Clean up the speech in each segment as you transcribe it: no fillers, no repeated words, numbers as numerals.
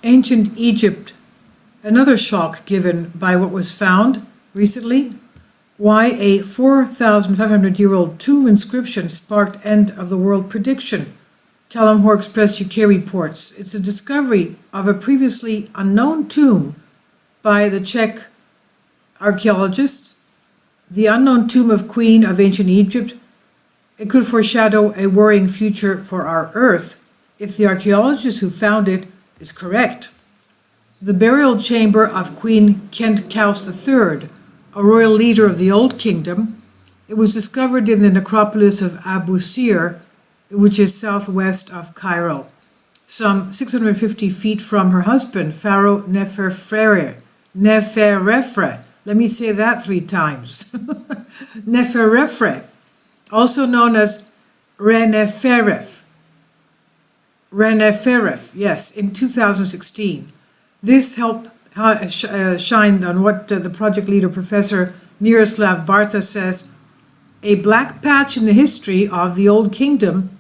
Ancient Egypt, another shock given by what was found recently. Why a 4,500-year-old tomb inscription sparked end of the world prediction. Callum Horrocks Press UK reports it's a discovery of a previously unknown tomb by the Czech archaeologists. The unknown tomb of Queen of ancient Egypt. It could foreshadow a worrying future for our Earth if the archaeologist who found it is correct. The burial chamber of Queen Kentkaus III, a royal leader of the Old Kingdom. It was discovered in the necropolis of Abu Sir, which is southwest of Cairo, some 650 feet from her husband, Pharaoh Neferefre. Let me say that 3 times. Neferefre, also known as Reneferef, yes, in 2016. This helped shine on what the project leader, Professor Miroslav Barta, says, a black patch in the history of the Old Kingdom.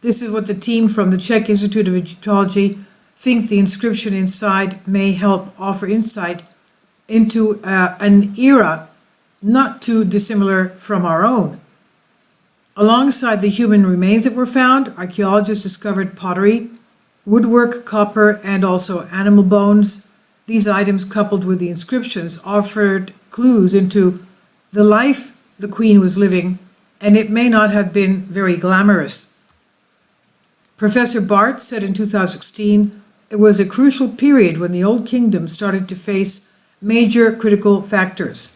This is what the team from the Czech Institute of Egyptology think the inscription inside may help offer insight into an era not too dissimilar from our own. Alongside the human remains that were found, archaeologists discovered pottery, woodwork, copper, and also animal bones. These items, coupled with the inscriptions, offered clues into the life the queen was living, and it may not have been very glamorous. Professor Bart said in 2016, it was a crucial period when the Old Kingdom started to face major critical factors.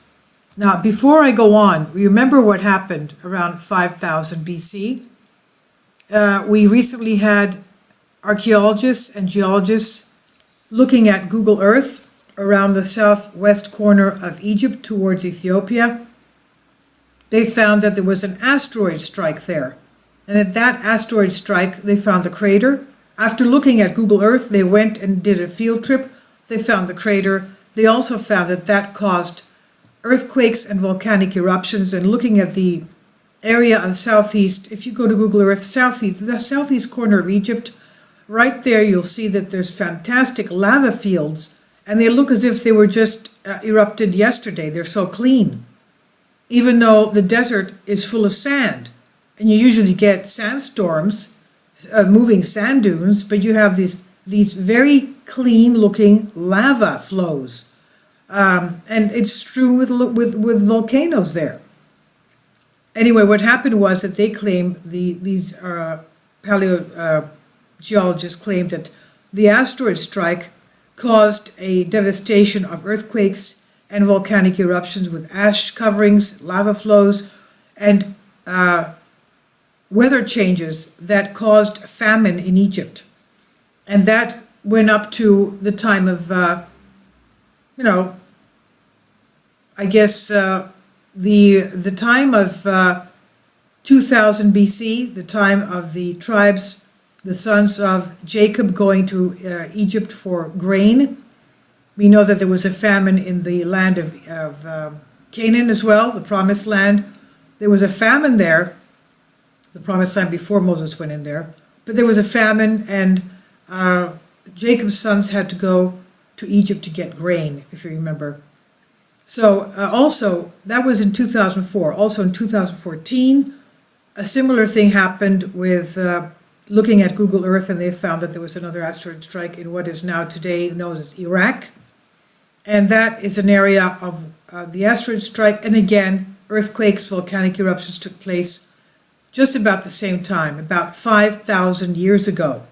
Now, before I go on, remember what happened around 5000 BC. We recently had archaeologists and geologists looking at Google Earth around the southwest corner of Egypt towards Ethiopia. They found that there was an asteroid strike there. And at that asteroid strike, they found the crater. After looking at Google Earth, they went and did a field trip. They found the crater. They also found that that caused earthquakes and volcanic eruptions. And looking at the area of southeast, if you go to Google Earth, the southeast corner of Egypt, right there you'll see that there's fantastic lava fields, and they look as if they were just erupted yesterday. They're so clean, even though the desert is full of sand. And you usually get sandstorms, moving sand dunes, but you have these very clean-looking lava flows, and it's strewn with volcanoes there. Anyway, what happened was that they claimed these paleogeologists claimed that the asteroid strike caused a devastation of earthquakes and volcanic eruptions with ash coverings, lava flows, and weather changes that caused famine in Egypt. And that went up to the time of, the time of 2000 BC, the time of the tribes, the sons of Jacob going to Egypt for grain. We know that there was a famine in the land of Canaan as well, the promised land. There was a famine there, the promised land before Moses went in there. But there was a famine, and Jacob's sons had to go to Egypt to get grain, if you remember. So also, that was in 2004. Also in 2014, a similar thing happened with looking at Google Earth, and they found that there was another asteroid strike in what is now today known as Iraq. And that is an area of the asteroid strike. And again, earthquakes, volcanic eruptions took place just about the same time, about 5,000 years ago.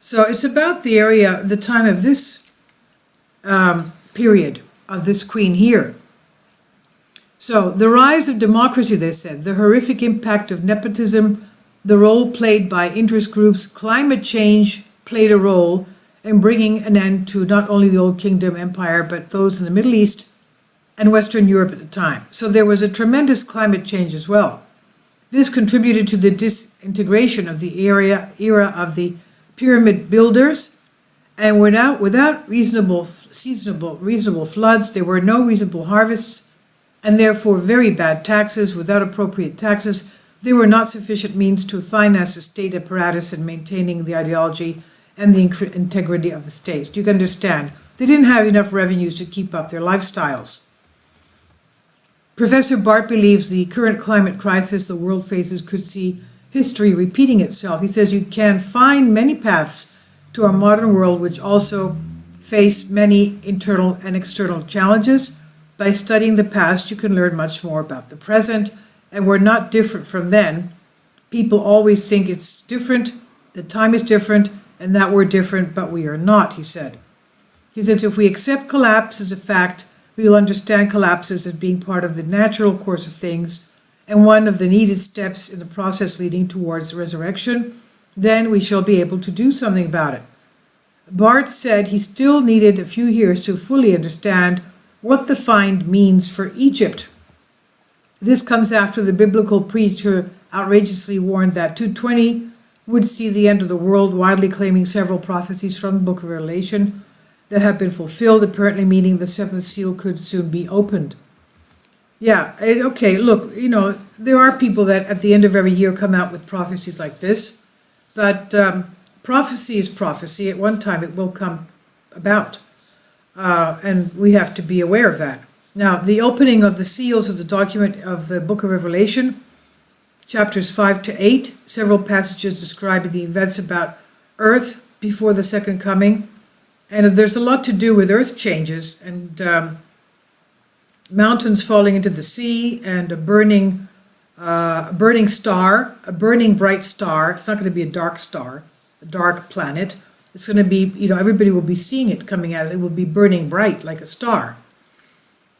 So it's about the area, the time of this period of this queen here. So the rise of democracy, they said, the horrific impact of nepotism, the role played by interest groups, climate change played a role in bringing an end to not only the Old Kingdom Empire, but those in the Middle East and Western Europe at the time. So there was a tremendous climate change as well. This contributed to the disintegration of the era of the pyramid builders, and without reasonable floods, there were no reasonable harvests, and therefore very bad taxes. Without appropriate taxes, there were not sufficient means to finance the state apparatus in maintaining the ideology and the integrity of the states. You can understand, they didn't have enough revenues to keep up their lifestyles. Professor Bart believes the current climate crisis the world faces could see history repeating itself. He says you can find many paths to our modern world which also face many internal and external challenges. By studying the past, you can learn much more about the present, and we're not different from then. People always think it's different, the time is different, and that we're different, but we are not, he said. He says if we accept collapse as a fact, we will understand collapses as being part of the natural course of things and one of the needed steps in the process leading towards resurrection. Then we shall be able to do something about it. Bart said he still needed a few years to fully understand what the find means for Egypt. This comes after the biblical preacher outrageously warned that 220 would see the end of the world, widely claiming several prophecies from the book of Revelation that have been fulfilled, apparently meaning the seventh seal could soon be opened. Okay, look, there are people that at the end of every year come out with prophecies like this, but prophecy is prophecy. At one time it will come about, and we have to be aware of that. Now, the opening of the seals of the document of the book of Revelation, chapters 5 to 8, several passages describing the events about earth before the second coming. And there's a lot to do with earth changes and mountains falling into the sea and a burning star, a burning bright star. It's not going to be a dark star, a dark planet. It's going to be, everybody will be seeing it coming out. It will be burning bright like a star.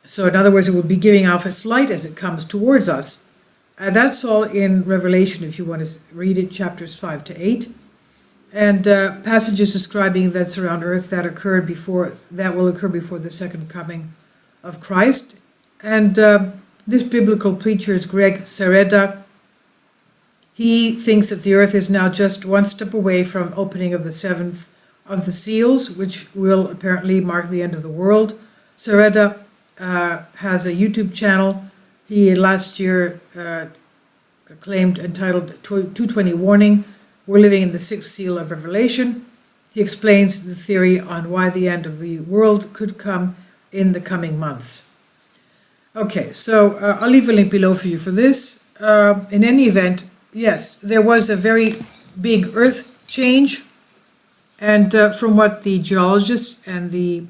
So in other words, it will be giving off its light as it comes towards us. That's all in Revelation, if you want to read it, chapters 5 to 8. And passages describing events around earth that will occur before the second coming of Christ. And this biblical preacher is Greg Sereda. He thinks that the earth is now just one step away from opening of the seventh of the seals, which will apparently mark the end of the world. Sereda has a YouTube channel. He last year entitled 220 Warning, We're Living in the Sixth Seal of Revelation. He explains the theory on why the end of the world could come in the coming months. Okay, so I'll leave a link below for you for this. In any event, yes, there was a very big earth change, and from what the geologists and the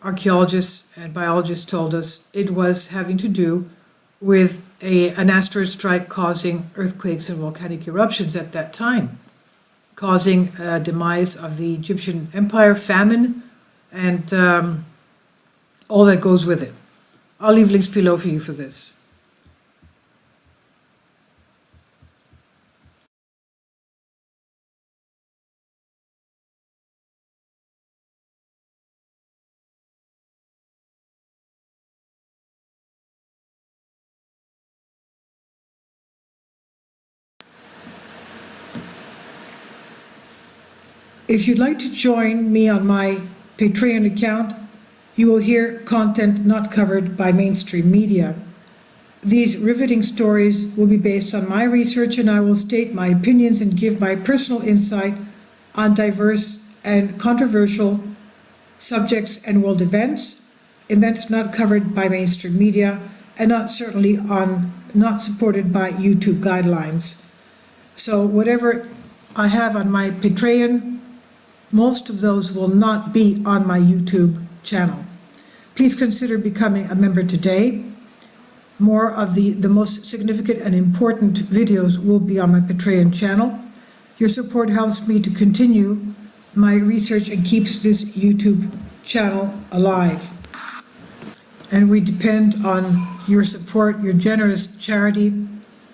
archaeologists and biologists told us, it was having to do with an asteroid strike causing earthquakes and volcanic eruptions at that time, causing a demise of the Egyptian empire, famine, and all that goes with it. I'll leave links below for you for this. If you'd like to join me on my Patreon account, you will hear content not covered by mainstream media. These riveting stories will be based on my research, and I will state my opinions and give my personal insight on diverse and controversial subjects and world events not covered by mainstream media, and not supported by YouTube guidelines. So whatever I have on my Patreon, most of those will not be on my YouTube channel. Please consider becoming a member today. More of the most significant and important videos will be on my Patreon channel. Your support helps me to continue my research and keeps this YouTube channel alive. And we depend on your support, your generous charity,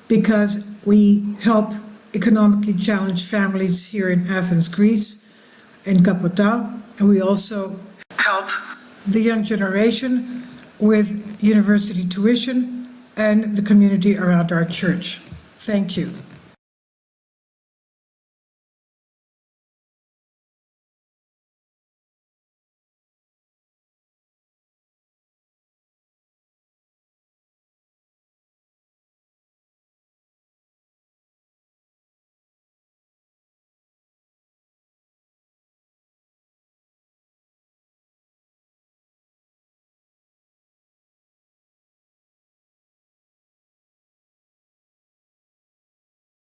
because we help economically challenged families here in Athens, Greece, in Kapota, and we also help the young generation with university tuition and the community around our church. Thank you.